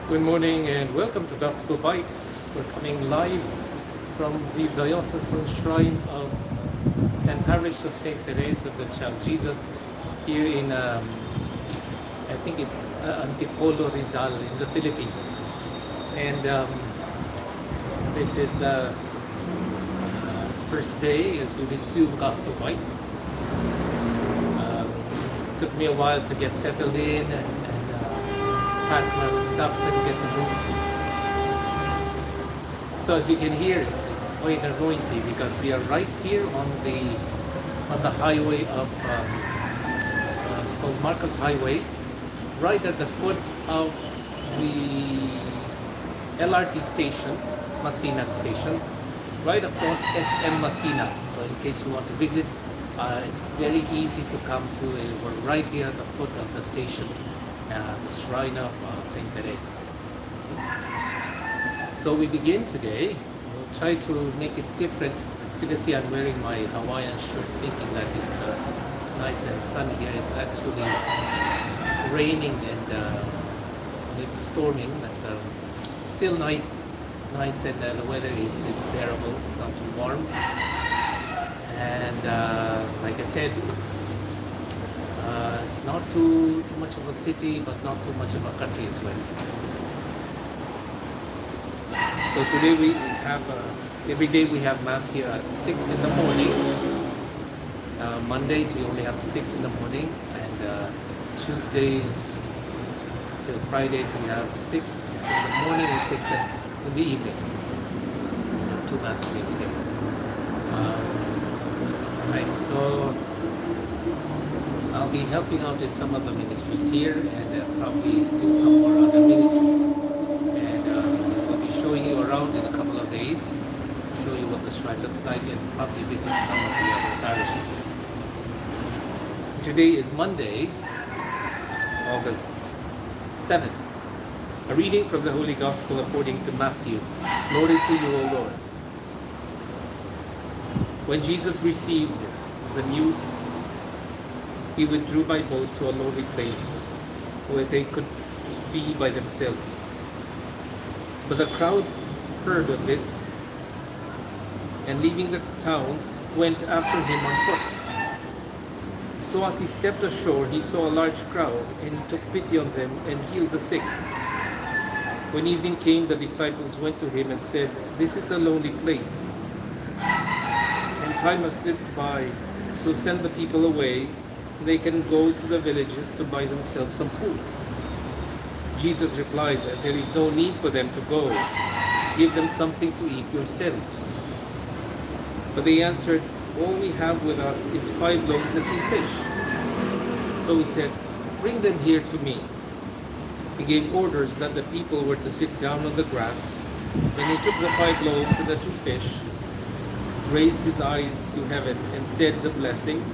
Good morning and welcome to Gospel Bytes. We're coming live from the Diocesan Shrine of and Parish of St. Teresa of the Child Jesus here in, I think it's Antipolo, Rizal in the Philippines. And this is the first day as we resume Gospel Bytes. Took me a while to get settled in and pack my stuff and get the move. So as you can hear, it's quite noisy because we are right here on the highway of it's called Marcos Highway, right at the foot of the LRT station, Masinag station, right across SM Masinag. So in case you want to visit, it's very easy to come to. We're right here at the foot of the station. The shrine of St. Teresa. So we begin today. We'll try to make it different. As you can see, I'm wearing my Hawaiian shirt thinking that it's nice and sunny here. It's actually raining and maybe storming, but still nice and the weather is bearable. It's not too warm. And like I said, it's not too much of a city, but not too much of a country as well. So today we have, every day we have Mass here at 6 in the morning. Mondays we only have 6 in the morning, and Tuesdays till Fridays we have 6 in the morning and 6 in the evening. So we have 2 Masses every day. Alright, so I'll be helping out in some of the ministries here and probably do some more other ministries. And I'll be showing you around in a couple of days, show you what the shrine looks like and probably visit some of the other parishes. Today is Monday, August 7th. A reading from the Holy Gospel according to Matthew. Glory to you, O Lord. When Jesus received the news, he withdrew by boat to a lonely place where they could be by themselves. But the crowd heard of this, and leaving the towns, went after him on foot. So as he stepped ashore, he saw a large crowd, and he took pity on them and healed the sick. When evening came, the disciples went to him and said, "This is a lonely place, and time has slipped by, so send the people away. They can go to the villages to buy themselves some food." Jesus replied that there is no need for them to go. Give them something to eat yourselves. But they answered, "All we have with us is 5 loaves and 2 fish." So he said, "Bring them here to me." He gave orders that the people were to sit down on the grass. Then he took the 5 loaves and the 2 fish, raised his eyes to heaven and said the blessing,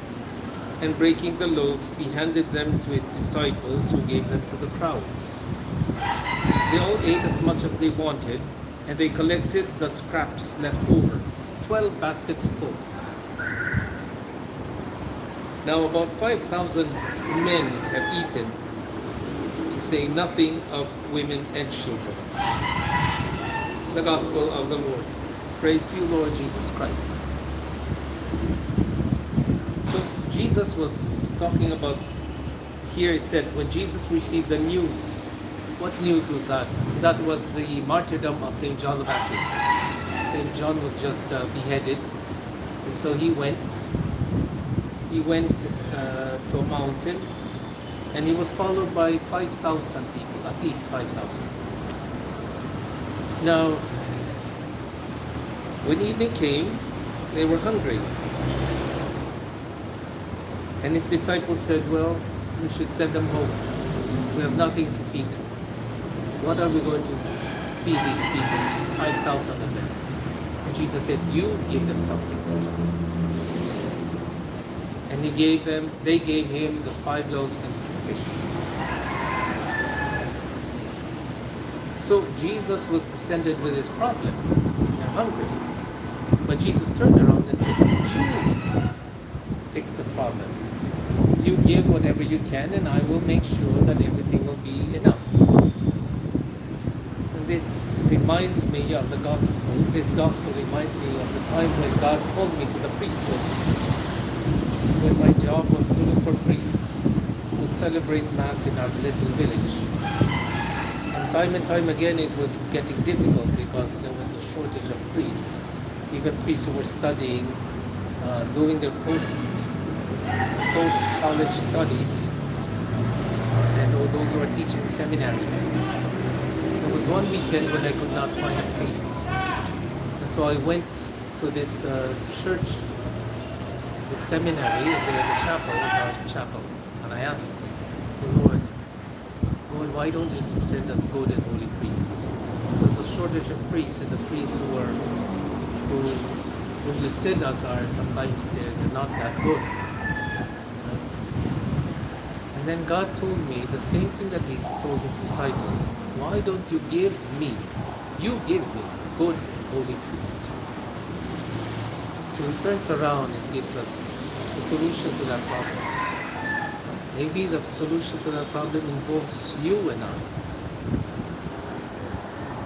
and breaking the loaves, he handed them to his disciples, who gave them to the crowds. They all ate as much as they wanted, and they collected the scraps left over, 12 baskets full. Now about 5,000 men have eaten, to say nothing of women and children. The Gospel of the Lord. Praise to you, Lord Jesus Christ. Jesus was talking about, here it said, when Jesus received the news. What news was that? That was the martyrdom of St. John the Baptist. St. John was just beheaded, and so he went to a mountain, and he was followed by 5,000 people, at least 5,000. Now, when evening came, they were hungry. And his disciples said, "Well, we should send them home. We have nothing to feed them. What are we going to feed these people? 5,000 of them." And Jesus said, "You give them something to eat." And they gave him the 5 loaves and 2 fish. So Jesus was presented with his problem. They're hungry. But Jesus turned around and said, "You fix the problem. You give whatever you can, and I will make sure that everything will be enough." And this reminds me of the gospel. This gospel reminds me of the time when God called me to the priesthood. When my job was to look for priests who would celebrate Mass in our little village. And time again it was getting difficult because there was a shortage of priests. Even priests who were studying, doing their post-college studies, and all those who are teaching seminaries. There was one weekend when I could not find a priest. And so I went to this church, this seminary, and they had a chapel, a large chapel. And I asked the Lord, why don't you send us good and holy priests? There's a shortage of priests, and the priests who you send us are sometimes they're not that good. And then God told me the same thing that He told His disciples. Why don't you give me good holy priest? So He turns around and gives us the solution to that problem. Maybe the solution to that problem involves you and I.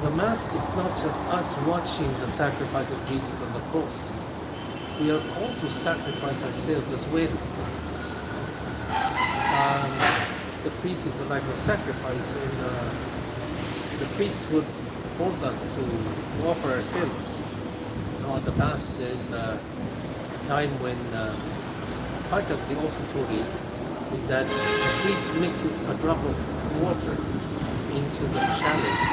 The Mass is not just us watching the sacrifice of Jesus on the cross. We are called to sacrifice ourselves as well. The priest is a life of sacrifice, and the priesthood calls us to offer ourselves. Now, at the Mass, there is a time when part of the offertory is that the priest mixes a drop of water into the chalice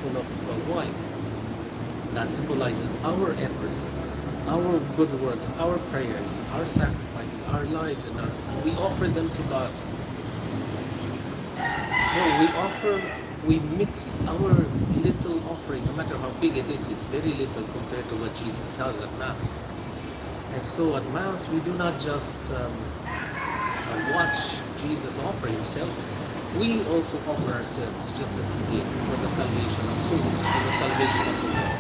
full of wine. That symbolizes our efforts, our good works, our prayers, our sacrifices, our lives, and we offer them to God. So we mix our little offering, no matter how big it is, it's very little compared to what Jesus does at Mass. And so at Mass, we do not just watch Jesus offer Himself, we also offer ourselves just as He did for the salvation of souls, for the salvation of the world.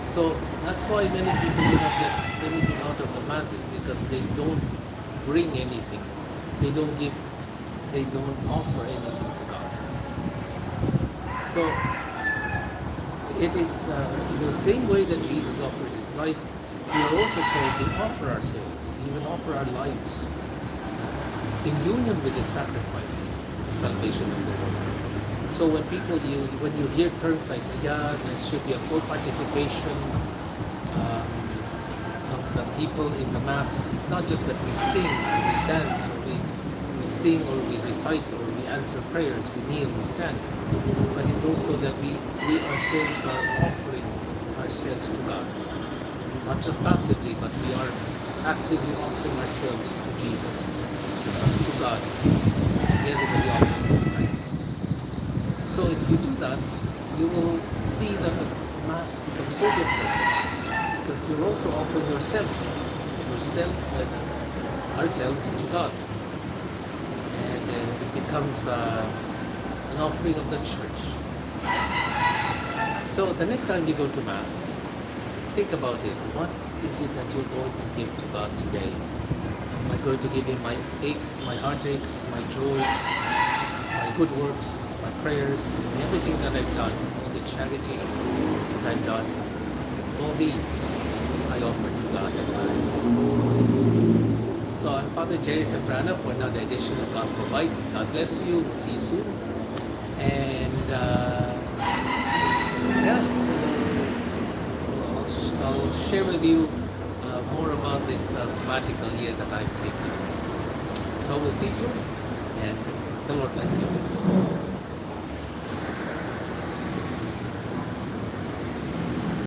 So that's why many people do not get anything out of the Masses, because they don't bring anything. They don't offer anything to God. So it is the same way that Jesus offers His life, we are also called to offer ourselves, even offer our lives in union with the sacrifice, the salvation of the world. So when you hear terms like, there should be a full participation of the people in the Mass, it's not just that we sing or we dance or we sing or we recite or we answer prayers, we kneel, we stand, but it's also that we ourselves are offering ourselves to God. Not just passively, but we are actively offering ourselves to Jesus, to God, together with the offerings of Christ. So if you do that, you will see that the Mass becomes so different, because you're also offering yourself and ourselves to God. And it becomes an offering of the Church. So the next time you go to Mass, think about it. What is it that you're going to give to God today? Am I going to give Him my aches, my heartaches, my joys, my good works, my prayers, and everything that I've done, all the charity that I've done? All these I offer to God at Mass. So I'm Father Jerry Sembrana for another edition of Gospel Bytes. God bless you. We'll see you soon. And I'll share with you more about this sabbatical year that I've taken. So we'll see you soon, and the Lord bless you.